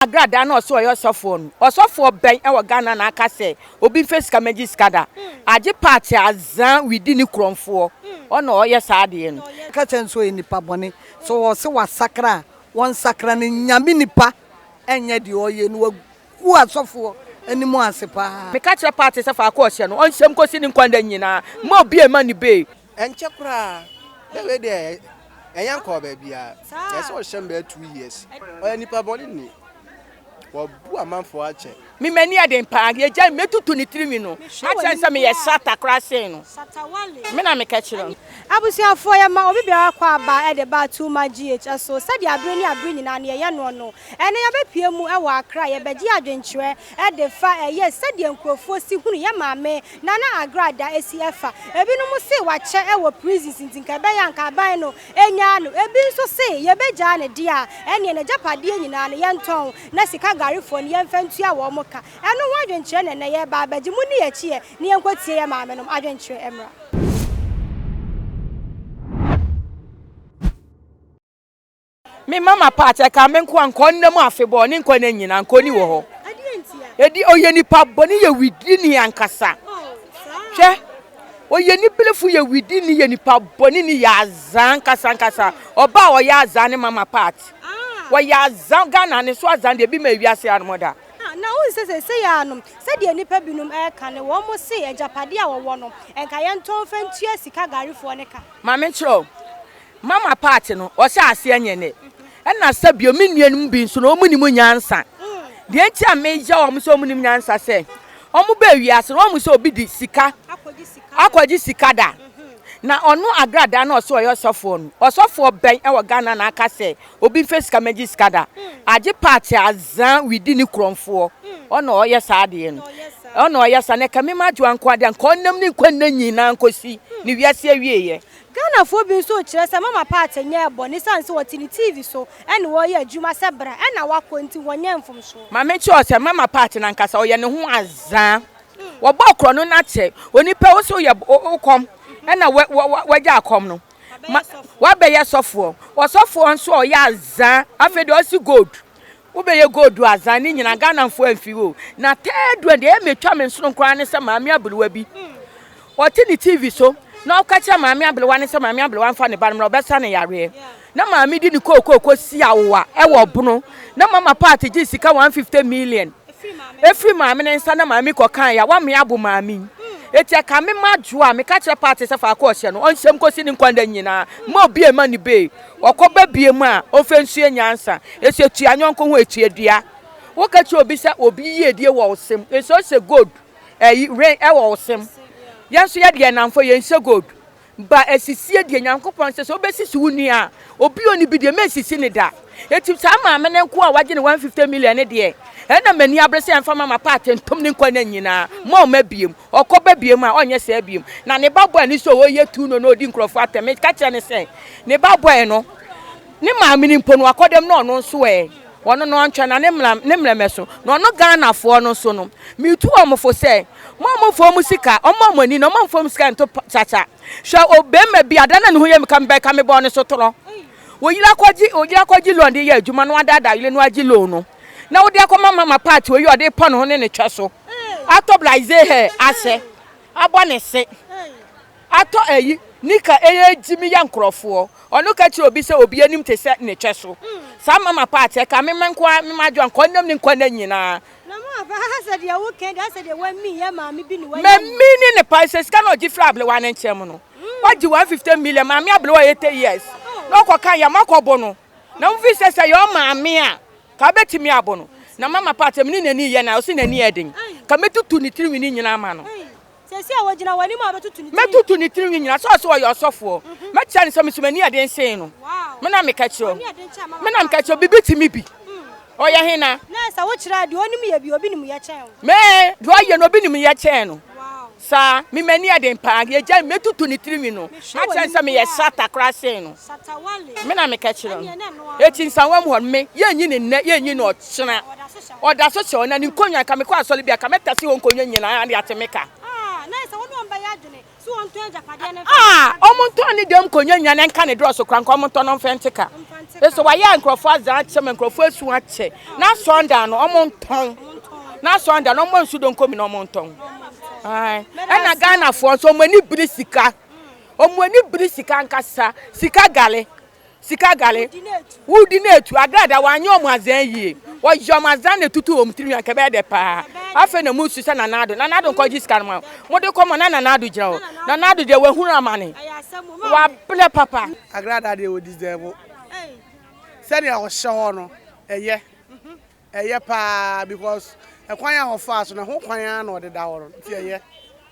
Agradaa no so yourself on. Osofo ben e wo Ghana na aka se obi face kamaji skada. Age party azan within ni kromfo. Ono oye saade no. Ka chenso e nipa bone. So wo se wasakra, won sakra ni nyame nipa enye de oye no wagu asofo animu asepa. Me ka kire party se fa ko hye no. Onhyem kosi ni nkwanda nyina. Ma obi e ma ni be. Enche kura. The way there eyan ko ba bia. Yes o hyem be 2 years. Oya nipa bone ni. Wabu amanfo ache. Me mani aden pa ye gya metutu ni tirimi no. A chense me ye sata krase no. Satawale. Me na me ka kire. Abusiafo ya ma obi bia kwa aba e de ba too ma GH so said ya bre ni na ne ye no no. Ene ya bepie mu e wa akra ye beji adwenkyerɛ e de fa ye said ye nkrofo si hunu ye maame na Agradaa esi efa. Ebi no mu se wa che e wo prison sintinka be ya nka ban no enya no ebi nso se ye beja ne dia ene ne japade nyina ne ye nton na sika garifo ne ye mfantu a wo moka eno wo adwenkyerɛ ne ye ba abaji mu ni ye chie ne ye nkwatie ye maame no adwenkyerɛ emra. Me mama party ka me nko anko nnem afebo ne nko na nyina nko ni wo ho. Edi oye nipa boni ye widini ankasa. Hwe oye ni belefu ye widini ye nipa boni ni ya azan kasa oba o ya azan mama party. Wo ya azan Ghana ne so azan de bi ma wiase anoda. Na won se ya anum se de nipa binum e ka ne wo mo se ejapade a wo no enka ye nton fantua sika garifo ne ka. Ma me chiro mama party no o se ase anyene. Na sabio me nuanum bi nso no omunimu nyansa de enti a me ja o mo so omunimu nyansa se o mo ba wiase no o mo so obi di sika akwaji sika da na ono Agradaa na so yosofo no osofo ben e wo Ghana na aka se obi face kamaji sika da age party azan within ni kromfo ono oye saade no ono oye sa ne ka me maju anko ade anko nam ni kwanna nyina ankosi ni wiase awieye Ghana fo bi so kire se mama party nya ebo ni sanse woti ni TV so ene wo ye adwuma se bra ena wakonti wonya mfom so ma me chi o se mama party na nkasa o ye ne ho azan wo ba okro no na che onipa wo so ye ukom ena wagya akom no wa be ye sofo wo sofo nso o ye azan afede o si gold wo be ye gold azan ni nyina Ghana fo amfi wo na tedu de e metwa me nso nkran ne se maame abuluwa bi woti ni TV so na okacha maami ablewa ne se maami ablewa mfa ne ba no obesa ne yare na maami di ni kokoko si awoa e wo bunu na mama party gi sika 150 million efri maami ne nsa na maami kokan ya wa me abo maami eti aka me majo a me ka kire party se fa ko hye no onhyem kosi ni nkwanda nyina ma obi e ma ni be okoba bie mu a ofensu enyansa esi etu anyonko ho etu edua wo ka chi obi se obi ye die wo osem esi o se gold rain e wo osem yanso ye de namfo ye nse gold ba esisie de nyankopon se so obesisi wuni a obi oni bi de mesisi ne da eti sa maame ne nko a waje ne 150 million ne de e na mani abrese amfa mama party ntom ne nkwa na nyina ma o mabiem okoba biem a onye se biem na ne babo ani so wo ye tu no odi nkrofo ateme ka kire ne se ne babo e no ne maame ni mpo no akodem no no nso e wono no antwa na ne mlemeso no no Ghana fo no so no mi tu omfo se mo fo musika omo ani no mo fo musika nto chacha sha obema bi adana ne ho ye meka mbe ka me bo ne so toro wo yira kwaji loan de ye adwuma no adada ile no agi loan no na wo de akoma mama party wo yo de pon ho ne twa so atoblize he ase abo ne se ato eyi nika eye jimi ya nkrofo onu ka chi obi se obi anim te se ne twa so sa mama party ka me menkwa me madwo anko nam ne nkwa na nyina na ma ba said ya weekend I said ya wan mi ya maami bi ni wa me mini ne prices ka no gi frable wa ne nchem no waji 150 million maami able wa 80 years no ko kan ya makobo no na mvi se yo maami a ka betimi abo no na mama party me ni nani ye na o si nani eden ka metutu ni tiri ni nyina ma no sesi a wajina wani ma betutu ni metutu ni tiri nyina so yo sofo me tia ni so mesumani eden sen no me na me ka kiro me na me ka kiro bibitimi bi oya hina na sa wo kira de onim ye bi obi nim ye chen me do aye no obi nim ye chen no sa mi mani aden pa ye ja metutu ni tiri no a chance me ye sata krase no satawale me na me ka kiro eti nsanwam ho me ye nyi ne nne ye nyi no chena oda so che na ni konwa ka me kwa asole bia ka metase ho konwa nyina ade atemeka na sa wo no mba ya adwene so on to Japan. Omonton ni dem konye nyane nka ne drosso kranko omonton no mfentika. Eso wa ya nkrofo azan che me nkrofo asu ache. Na sonda no omonton. Na sonda no mo nsudo nkomi no omonton. Ai. Na Ghana fo so mo ni brisika. Omo ni brisika nkasa, sika gale. Sika gale. Wudi netu Agradaa wanyo omo azan yie. Wo jomazan ne tutu omtiri anka be de pa. Afa na musu sa nanado nko jiska no mo de komo na nanado gira o nanado de we hunu amane wa ple papa Agradaa de o deserve say na o hye no eye pa because e kwan ya ho fa so na ho kwan ya na o de da woro ti eye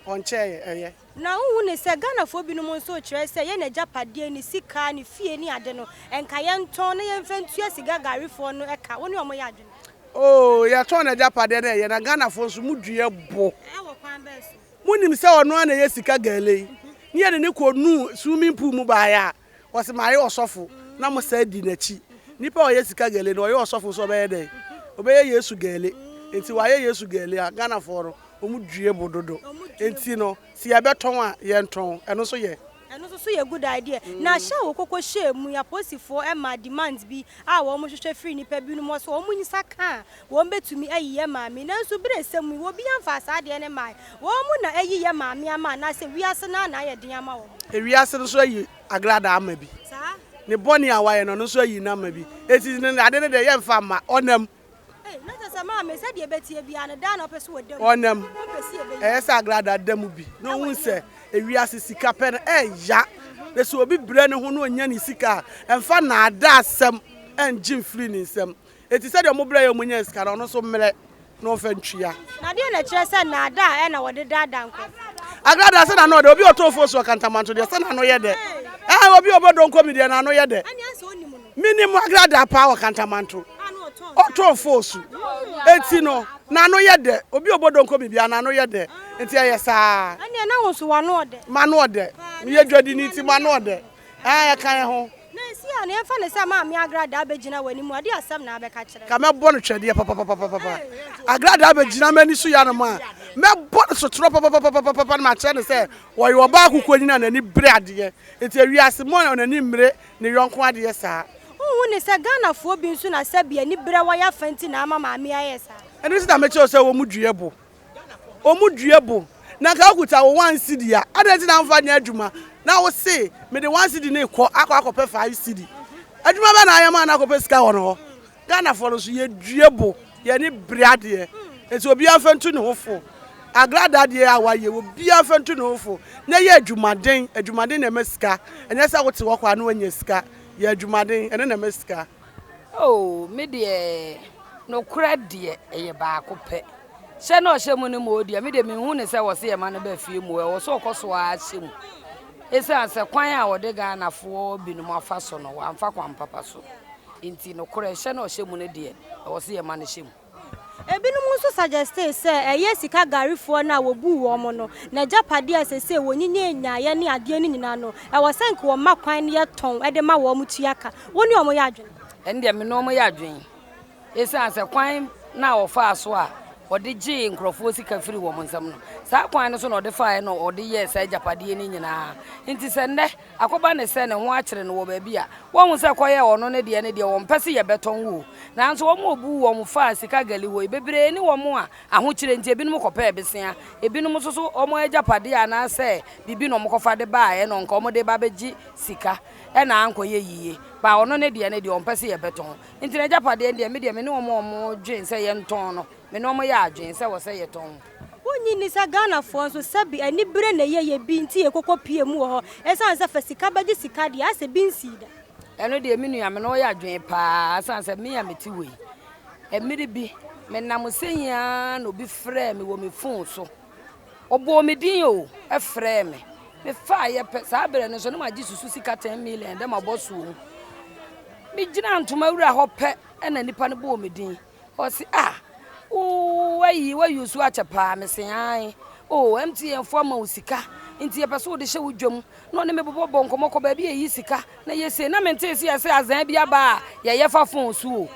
on che eye na hu ne se Ghana fo bi no mo so kire se ye na japade ni sika ni fie ni ade no enka ye nton na ye mfantua siga garefo no eka woni omo ya adwene. Oh, ya ton na japade na ye na Ghana fo so mudue bo. Wo kwan be so. Munim se ono na ye sika gale. Ni ye ne ko nu swimming pool mu ba ya. Wo se maye osofo na mo sa di nachi. Nipa o ye sika gale no ye osofo so be ye dey. Obeye Yesu gale. Enti wa ye Yesu gale a Ghana fo ro omudue bododo. Enti no si ye beton a ye nton. Eno so ye. Eno so ye good idea. Na sha wo kokko she mu ya posifo e ma demands bi a wo mo hwehwe free nipa bi no mo so wo mu nyisa ka wo betumi ayiye maami na nso bere semu wo bi amfa asade ne mai wo mu na ayiye maami ama na se wiase na ye den ama wo e wiase no so ayi Agradaa ama bi sa ne boni awaye no so ayi na ama bi eti ne ade ne de ye mfa ma onam na tasa ma me se de betie bia na da na opeso wo dem onam sa Agradaa damu bi no hu se ewiase sika pen ya leso obi bre ne ho no onya ni sika emfa na ada asem engine free ni nsem eti se de mo bre ye mo nya sika no so mre no fa ntwia na de na kire se na ada e na wo de dada nko Agradaa se na no de obi otofo so kantamanto de se na no ye de obi obodo nko mi de na no ye de ani anse onimu no minimum Agradaa pa wa kantamanto otofo so eti no na no ye de obi obodo nko mi bia na no ye de enti aye saa ani na wo so wa no de ma no de mi ye dwadi ni ti ma no de kan ho na si ani emfa ne se ma mi Agradaa abegina wani mu ade asem na abeka kire ka me bo no twede papa Agradaa abegina mani so ya no ma me bo no so tro papa ma kire ne se wo yo ba akukọ nyina na ni bre ade enti awiase mo na ni mre ne yonko ade saa hu ne se Ghana fo bi nso na se bia ni bre wa ya fanti na ama maami aye saa eni sita me che se wo mudue bo na ka akuta wo 1 cedi a adenti na mfa ne adwuma na wo se me de 1 cedi na ekọ akọ 5 cedi adwuma ba na ayama na akọ sika wo no Ghana fo no so ye due bo ye ni briade enti obi afantu ne hofo Agradaa de awaye obi afantu ne hofo na ye adwumaden na mesika enye sa wo te wo kwa na wanya sika ye adwumaden ene na mesika me de no kura de eye ba akopɛ hye na ɔhye mu ne mo dia me de me hu ne sɛ wɔ se ye ma no ba fie mu wɔ so ɔkɔso a hye mu esa sɛ kwan a wɔde Ghana fo binom afa so no wa amfa kwan papa so enti no kura hye na ɔhye mu ne de wɔ se ye ma no hye mu ebinom nso suggest say eye sika garefo na wobu wo mo no na japade asese wonyinye nyaye ne ade ni nyina no e wo sank wo ma kwan ne yeton e de ma wo mutuaka woni omo ya adwen ende me no omo ya adwen esa se kwan na ofa so a ode gi nkrofo sika firi wo nsam no sa kwan no so na ode fa no ode ye sa japade ni nyina nti se nde akoba ne se ne ho akere no wo ba bia wo hu se koye ono ne de wo mpese ye beton wo na nso wo mo bu wo mo fa sika gali wo bebre ni wo mo a aho kire nti ebinom kopa ebesia ebinom so so omo japade ana se bibi no mo kofa de ba e no nka omo de ba beji sika e na ankoye yiye ba ono ne de wo mpese ye beton nti na japade de me ne wo dwen se ye nton no me no mo ya adwen se wo se ye ton wonyi ni sa Ghana fo so sabi ani bre na ye bi nti ye kokọ pie mu ho esan se fa sika baji sika de ase bi nsida eno de me nua me no ya adwen pa esan se me ya meti wei emiri bi me nam senya no bi frɛ me wo me phone so obo me din o e frɛ me fa ye sa bre no so no ma gi susu sika 10 million de ma boso me gina ntoma wura ho pɛ na nipa no bo me din o si wayi su achepa me se ai MTN for ma usika nti yepeso de hye wodwam no ne mebobo nkomoko ba bi eyi sika na yese na mente esi ase azan bi aba ye fa fon su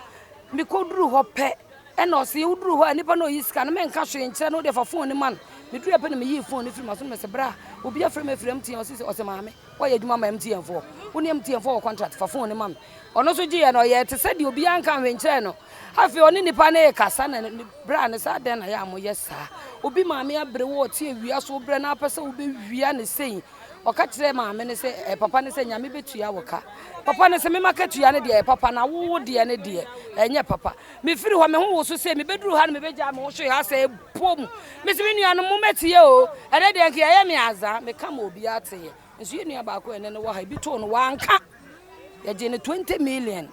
mi koduru ho pe e na o se wuduru ho anipa na oyi sika na me nka hwe nkyere no de fa fon ni man me do pe na me yi phone free maso me se bra obi afre me free MTN o se maame wo ye adwuma ma MTN for wo ne MTN for contract fa phone ne ma me ono so giye no ye te se de obi anka hwenkyere no afi oni nipa na e kasa na bra ne sa den na ya mo ye sa obi maame abre wo tie awia so bre na apese wo be wia ne sei oka kire maame ne se papa ne se nyame betua woka papa ne se me makatua ne de papa na wo de ne de enye papa me firi ho me ho wo so se me beduru ha ne me beja me ho hwe ha se pom me se me nua no mo metie o ene de nke ye me aza me ka ma obi ate nso ye nua ba ko ene ne wo ha bi to no wanka ye je ne 20 million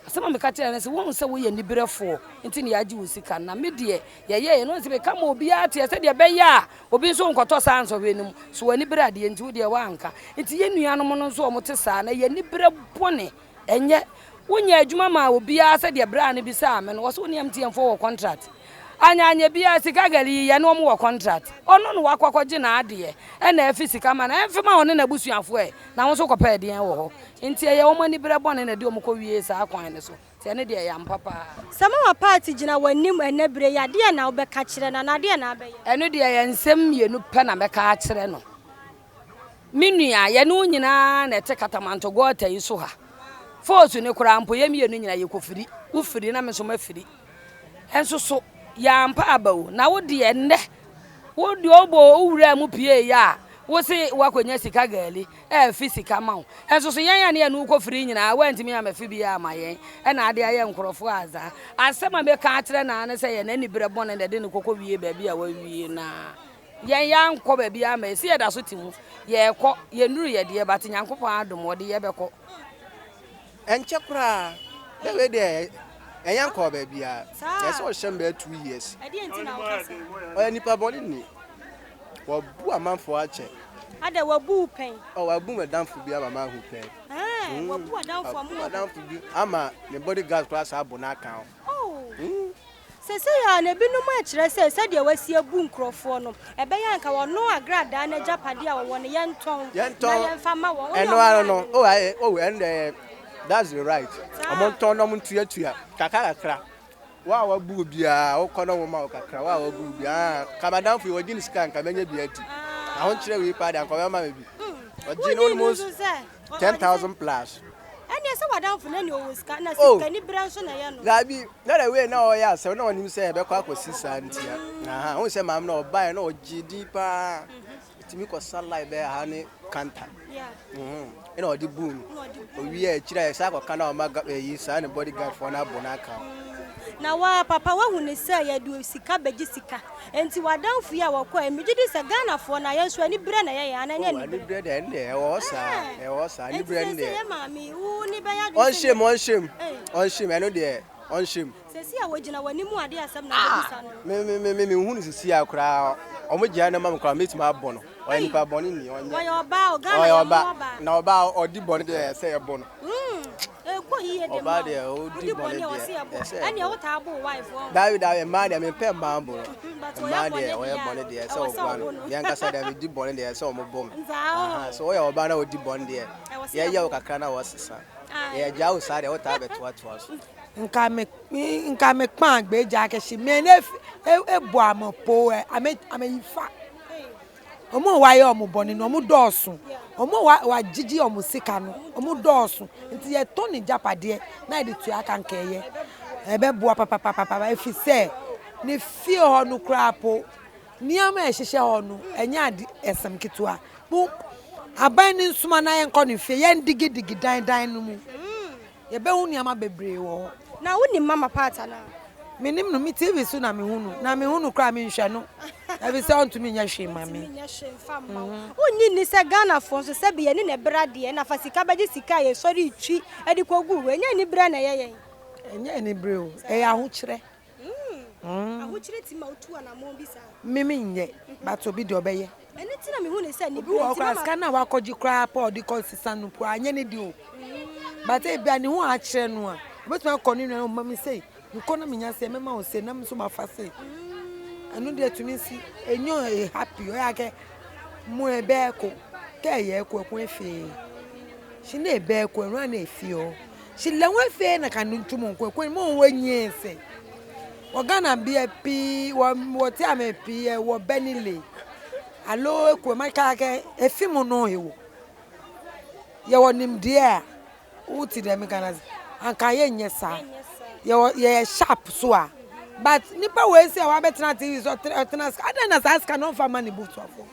asema me ka kire ne se wo se wo ye nibrefo nti ne yaji wo sika na me de ye no se me ka ma obi ate se de be ya obi nso nkoto sanso hwenim so wani bra de nti wo de wanka nti ye nua no mo no nso o mo te sa na ye nibre bone enye wonya adwuma ma obi a se de bra ne bi sa me no wo so ne MTN for contract anya bia sika gali ye no mo wo contract ono no wakwakwaje na ade e na afi sika ma na emfe ma one na busuafo e na wo so kopa de wo ho nti ye wo mani bre bone na de o mko wie sa akwan ne so te ne de ya mpapa sama wa party gina wanim ene bre ya de na wo be ka kire na de na be eno de ye nsem yenu pe na me ka kire no minua ye no nyina na te katamanto gota yi so ha force ne kura mpo ye mienu nyina ye kofiri wo firi na me so ma firi enso so ya mpa abawo na wo de enne wo de obo owura mu pie ya wo se wakonya sika gali fisika ma wo enso so yan ya ne ko firi nyina wantimi amafi bia ama yen e na ade aye nkrofo aza asema be ka atere na ne se ye na ni bre bone de ne kokko wie ba bia wa wie na yan ko ba bia ama se ye da so timu ye ko ye nuru ye de ba tinyankopon adom wo de ye be ko enche kura de we de eyan ko ba bia yes o shembe 2 years ade enti na wo kasa o nipa body ni wo bu amanfo ache ada wo bu pen o wa bu madamfo bia mama hu pen wo bu adamfo mo madamfo bi ama ne bodyguard class abo na kan oh sese ya na binum a kire se de wasi abu nkrofo no ebe ya nka wo no Agradaa na japade a wo ne yenton na yenfa ma wo eno no and that's the right amonton no montuatua kakakra wa bu bia wo kono wo ma kakra wa bu bia kamadamfo wo gini sika nka benya bia ti ahon kire wi pa da nka ma bi o gini almost 10,000 plus ene se wadamfo na ni owo sika na sika ni bra nso na ye no gabi na the way na o ya se na onim se be kwa akosi santia aha won se mam na o bai na o gidi pa timi ko salai be ha ni kanta ina odi boom o wi e kira e sa ko kana o maga yi sa ne bodyguard for na bonaka na wa papa wa hunu se ya du sika beji sika enti wadamfo ya wo kwa emigidi se Ghana fo na ye so ani bre na ye ya na nya ni bre de ne e wo sa ni bre ne se mami u ni be ya du on shame I know there on shame se si ya wogina wani mu ade asem na bedisa no me hunu se si akra o mo gya na mam kra metima abo no o ni pa boni ni on ye oba o Ghana ya oba na oba odi boni de se ebo no ko hiye de oba de odi boni de ani o ta abo wife o dawi ma de me pe mambo ma de o ye boni de se o gwa no yan kasa de di boni de se o mo bom so o ye oba na odi boni de ye o kakra na wo sesa ye ja o sa de o ta beto so nka me kpan agbeja keshi me ne ebu amopo ameyifa omo wa ye omo boni no omo doosun omo wa jiji omo sika no omo doosun nti ye to ni japade na ide tu aka nka ye ebe bua papa efi se ne fie ho no krapo niama ehihye ho no enya ade esem ketua bu aban ni nsuma na ye nko ne fie ye ndigidigi dan no mu ye be hu niama bebre wo na woni mama pata na menim no mi TV so na me hunu kra me nhwe no e se on to me nya hwe mami nya hwe mfama woni ni se Ghana fo so se be ye ni ne bra de na fa sika beji sika ye sori twi edi kogu we nya ni bra na ye enya ni bre o e ya ho kire aho kire ti ma otu ana mo bi sa mimi nye but obi de obeye eni ti na me hunu se ni bra ti ma sika na wa koji kra pa odi ko sisa no po anya ni di o but e bia ni ho a kire no a obetuma ko ni no mami sei nko na minya se mema o se na mso mafa se anu de tumi si enyo e happy o ya ke mu ebe ko ke ye ko ko efe shi na ebe ko ru na efi o shi le won fe na kan ntumu ko mo wenye se o Ghana bia pi wo ti ame pi wo benile Allo ko maka ke efimu no hewo. Ye wonim de uti dem kana anka ye nyesa. Ye sharp so a. But nipa we say wa betena TV so tena ada na sa ska no fa mani boot afo.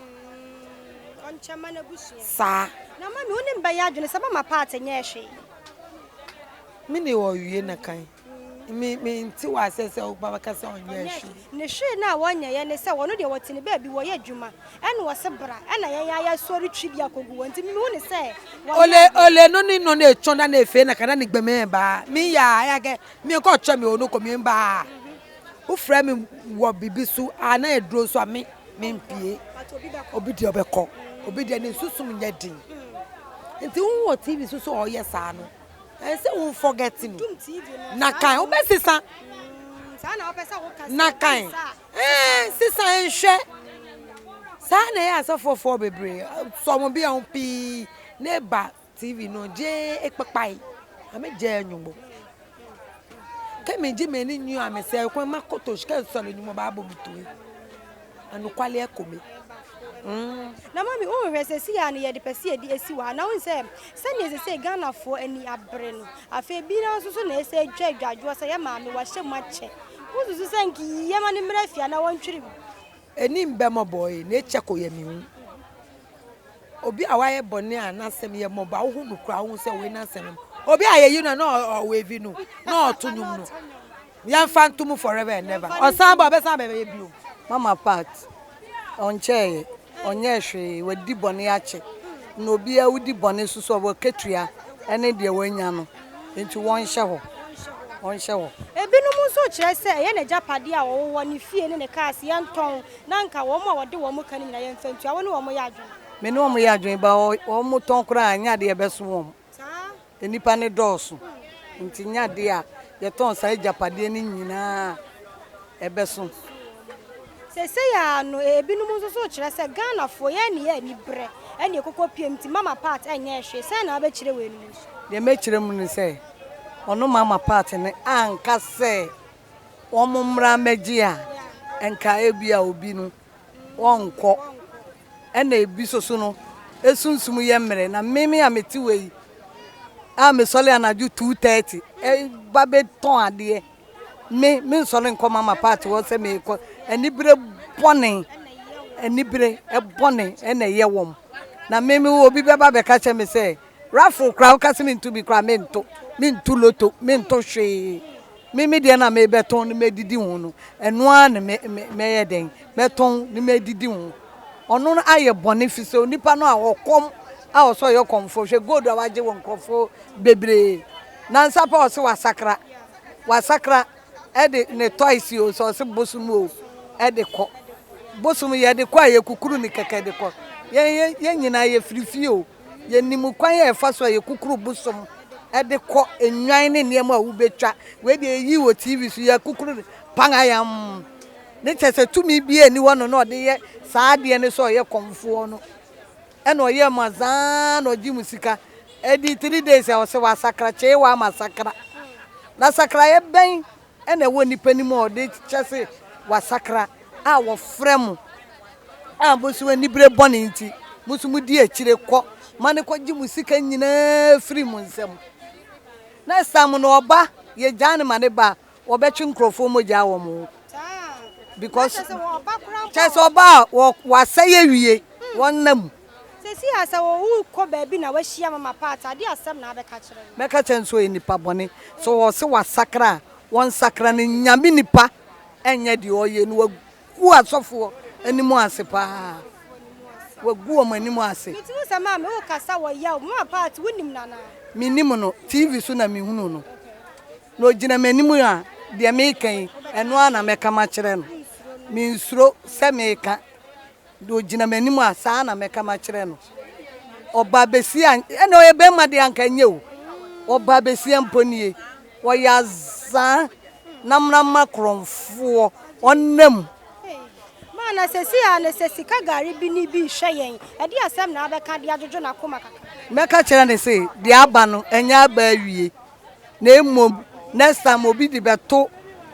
On chama na busu. Sa. Na ma me wonim ba ya adwene saba ma part nya ehwe. Me ne wo wie na kan. Me nti wa se baba ka se onye ehwe. Ne hwe na wonya ye ne se wono de wotene ba bi wo ye adwuma. Ene wo se bra ena ya sori twi bi akogu wonti me wo ne se ole no ni no na echonda na efe na kana ni gbeme ba. Me ya ke me ko cho me onu ko me ba. Wo fra me wo bibisu ana edro so me mpie. Obi de obekọ. Obi de ne susum nya din. Nti wo TV so oye sa no. I say we forgetting. Na kan obesisa. Sa na opesa wo kasa. Na kan. Sisa enhwe. Sa na ya so for bebre. So mo bi an pi neighbor TV no je ekpepai. Ame je anyumo. Kemi je me ni nyu ame se ko makoto shika so le nyumo ba bo mutoi. Anu kwale ekomi. Na mami o hwese si ya ne ye de pese edi esi wa na won se ne se Ghana fo ani abre no afa bi na so na ese dwadwadwo se ye maami wa hye mache wo so se nki ye ma ne mra fia na won twiri Eni mbe mo boy na echeko ye mi hu. Obi awaye bone anasem ye mo ba wo hu nukura wo se we nasem. Obi ayeyi na we vi no na otunum no. Ya fantum forever and never. Osan ba be san be bi. Mama Pat onche onye hwe wadi bone ache na obi a wudi bone suso wo ketua ene de wanya no enti won hye ho ebinum so kire se ye na japade a wo ne fie ne ne cars ye nton na nka wo mo wode wo mo kan nyina ye mfantua wo ne wo mo ya adwen me ne wo mo ya adwen ba wo mo ton kra anya de beso wo enipa ne doso nti nya de a ye ton sai japade ne nyina ebeso se ya no ebinum so kire se Ghana fo ye ne ye ni bre ene kokko pmt Mama Pat enye hwe se na ba kire we nu de me kire mu ne se ono Mama Pat ne anka se omumra magi a enka ebia obi no wonko ena ebi soso no esunsum ye mmere na meme a meti wei a me sole anaju 2:30 ba be ton ade me sole nko Mama Pat wo se me ko enibire bone ena ye wom na meme obi be ba be ka che me se raffle crowd ka se me ntu bi kra me ntu loto me nto hwe meme de na me beton me didi hu no eno a ne me ye den beton ne me didi hu ono no aye bone fi so nipa no a okom a o so ye komfo hwe gold a waje won krofo bebre na nsa pa o se wasakra e de ne toys o so se bosum o e de ko bosum ye de ko aye kukuru ni keke de ko ye nyina ye frifie o ye nimu kwan ye fa so ye kukuru bosum e de ko enwan ne niam a wo betwa we de yi wo TV so ye kukuru pangayam ne chese tumi bie ni wono no de ye saa de ne so ye komfo no e no ye mazan no ji musika e di 3 days e o se wasakra che wa masakra na sakra ye ben e na wo nipa ni mo de chese wasakra a wo frem a bosu ani bre bone nti musu mu di akire kọ mane ko ji musika nyina free mu nsem na sam no oba ye jane mane ba obetwe nkrofo mo ja wo mo because chese oba wa saye wie wonnam se si asa wo ko ba bi na wa hia Mama Pat ade asem na abeka kire meka chenso enipa bone so wo se wasakra won sakra ne nyame nipa enya di oye no wagu asofo animu ase pa wagu o manimu ase miti se ma me wo kasa wo ya Mama Pat wonim nana minim no TV so na mihunu no no gina manimu a de me kan eno ana meka ma kire no minsuro se meka do gina manimu a sa na meka ma kire no oba besi eno ye be ma de anka nye o oba besi amponie wo ya za namrama kromfo onnam mana se si ya ne se sika gari bi ni bi hwe yen e de asem na abeka de ajojo na koma kaka meka kire ne se de aba no enya aba awie na emom next time obi di beto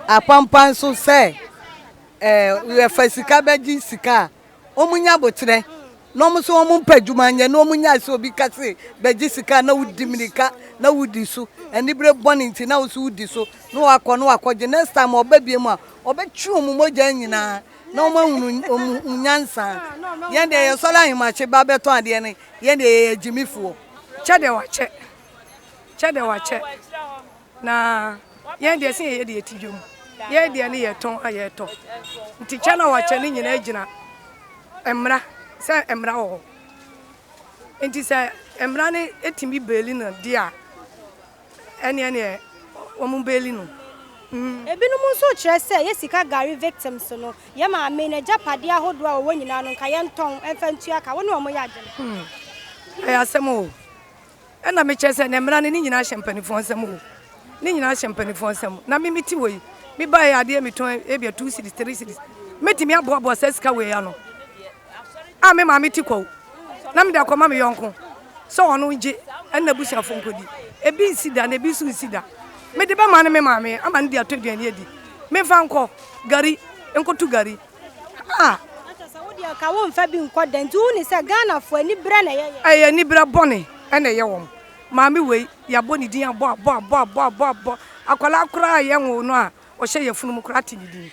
apampan so se we fa sika beji sika omunya botre no mo so mo mpadwuma nya no omunya se obi kase beji sika na wudi mirika na wudi so enibre boni nti na wo so wudi so no wakọ next time obabie mu a obetwu mu moja nyina na o mahunu nyansa yende ye sola himache ba beto ade ne yende ejimifuo chede wache na yende sin ye de etidwom ye de ne ye ton ayeto nti chana wache ne nyina agina emra se emra ho nti se emra ne etimi beli no dia ene omu beli no Ebinum nso kire se ye sika gari victims no ye ma me na japade ahodo a wo nyina no nka ye nton emfantua ka wo ne omo ya agene asemo ena me kire se na emra ne nyina hyempanifo nsemo ne nyina hyempanifo nsemo na me miti woi me ba ya ade me ton ebia 2 cities 3 cities metimi aboabo sesika we ya no a me ma meti kwa na me da koma me yonko so ono nje ena busia fonkodi ebi nsida na ebi su nsida me de ba ma ne me ma me ama ndi atodua ne edi me fa nko gari enkotu gari atasa wo dia ka wo mfa bi nko da nti wo ni se Ghana fo ani bra na ye ani bra bone ena ye wom ma me wei ya boni din abo akwala akura ye nwo no a o hye ye funum kura tinidi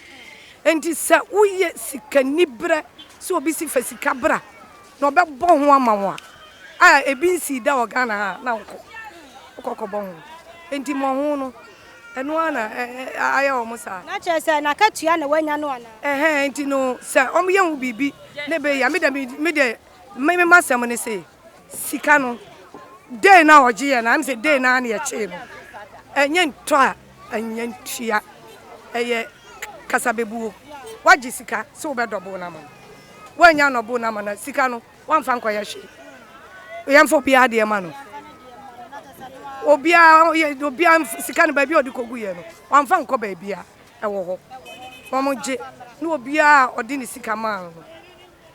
enti se wo ye sika ni bra so obi si fasika bra na obebo ho ama wo a ebi nsi da o Ghana ha na nko kokko ho enti mo ho no eno ana aya o musa na chese na katua na wanya no ana enti no se o ye hu bibi ne be ya me de me masem ne se sika no day na oje ye na am se day na na ye che no enye nto a enye ntua eye kasabebuo waji sika se wo be dobo na ma wanya no bo na ma na sika no wamfa nko ye hwe yamfo bia de ma no obia sika no ba bia odi kogu ye no wamfa nko ba bia ewo ho wamoje no obia odi ni sika ma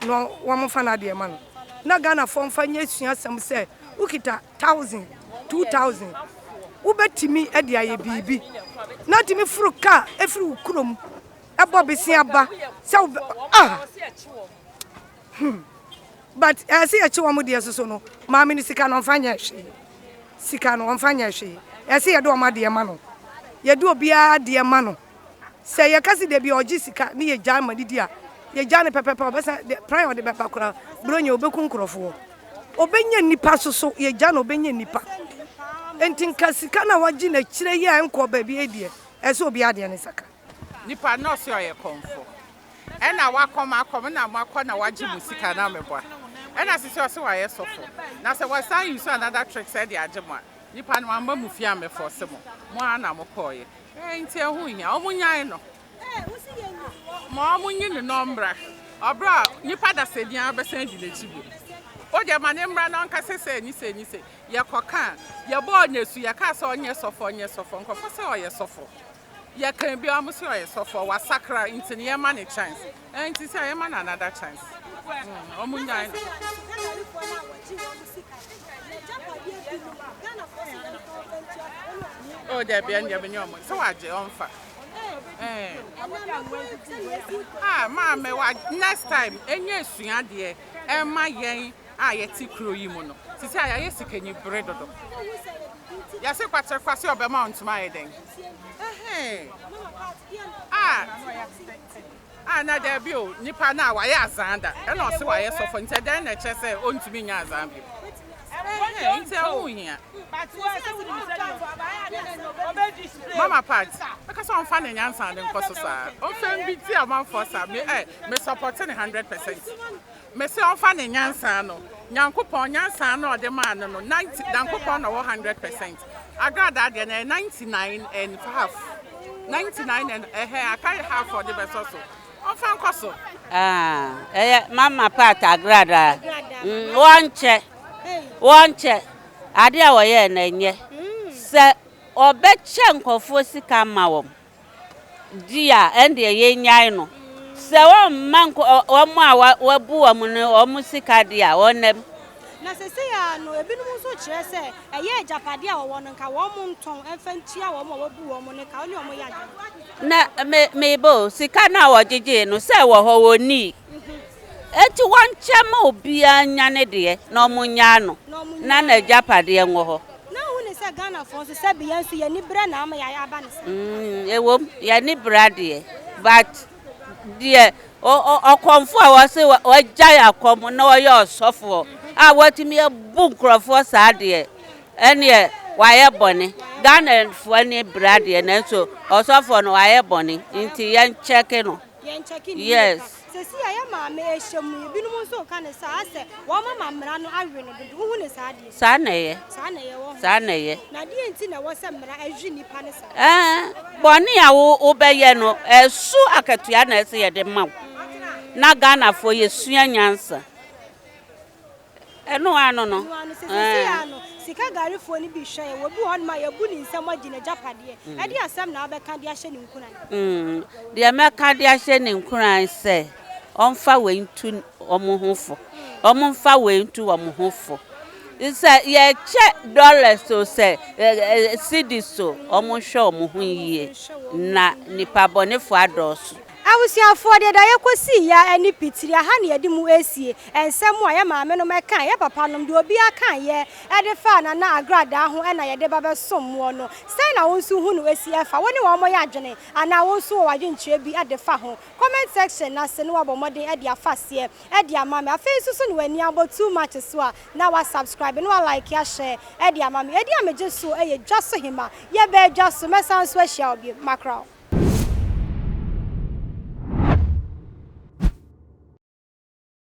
no wamfa na de ma no na Ghana fo mfa nya suasem se ukita 1000 2000 ubetimi edi aye bibi na timi furu ka efiri ukrom ebo besia ba se but asi achi wo mudi eso no maami ni sika no mfanya hwe sika no mfanya hwe asi ye do o ma de ma no ye do obia de ma no se ye kasi de bi oji sika ni ye jama didi a ye jane pepepe obesa prime de bepa kura bronye obeku nkrofo obenya nipa soso ye jana obenya nipa enti nka sika na waji na kire ye enko ba bi edie eso obia de ne saka nipa no se oye konfo ena wakom na makọ na waji musika na meboa ena sisi o se wa ye sofo na se wa san use another trick said the agema nipa no amba mu fia me force mo ana mo koye nti ehu hia omunyan no usi ye nyi mo omunyi ne nombra obra nipa da sedian besan di lechibu o je mane mbra na nka sese ni se ye koka ye bo nyesu ye ka se onye sofo nkofo se o ye sofo ya can be almost so for was sacra into near money chance. And to say, man, another chance. Oh, there be any so I on fire. Mamma, next time, and yes, you are dear, and my yang, I tea crew you mono. To say, I yes, can you bread or yes, a quarter cross your amount to my day. Na there be nipa na wa ya zanda e no se wa ye so for nte den na che se ontumi nya zambi nte o hia mama pat because on fan nyansa den koso sa on fan bi ti amanfo sa me support 100% me se on fan nyansa no nyankopon nyansa no de man no 90 nyankopon no 100% Agradaa de na 99 and half 99 and I carry half for the best also. On fan koso. Mama pat Agradaa. One check. Ade a woye na nye. Se obeche nkofo sika ma wom. Dia ende ye nyan no. Se wo manko omo a wabu wom no omo sika dia wonem. Na sese ya no ebinum so kire se eye japade a wo no nka wo mo nton emfantia wo mo wabu wo mo ne ka oni omo ya na me bo sika na wo jeje no se wo ho woni eti wan chama obi anya ne de na omunya no na na japade ngo ho na hu ne se Ghana fo so se bi yansu ye ni bra na ama ya aba ne se ewom ye ni bra de but de okomfo a wo se wagya akom na wo ye osofo a watimi ebu nkrofo sa de ene waye bone Ghana fo ne bra de na so osofo no waye bone nti yen check no yes sesi ya maame ehemu bi no so ka ne sa ase wo mama mra no awe no do hu ne sa de sa na ye wo sa na ye na de enti na wo se mra ahwi nipa ne sa bone a wo be ye no esu akatua na ese ye de ma na Ghana fo ye sua nyansa eno ano no sesi ya no sika gari fo ni bi hwe wo bi hon ma ye bu ni nsam agina japade e de asem na abeka de ahye ni nkuran de ameka de ahye ni nkuran se onfa we ntu omohofo omfa we ntu omohofo isa ye che dollars so se cedi so omohwe omohu yie na nipa bonefo adoso awusiafo de da yekosi ya ani pitiri aha ne yedi mu esie ensem a ye maame no mekan ye papa no de obi akan ye e de fa na Agradaa ho e na ye de baba sommo no sei na wonsu hu no esie fa woni wo mo ya adwene ana wonsu wo adwenkyerɛ bi e de fa ho comment section na se no abomode e de afase e de amame afei susu no ani abo too much so a na wa subscribe no wa like ya share e de amame e de ameje so e ye dwaso hima ye be dwaso mesan so ahia obi makra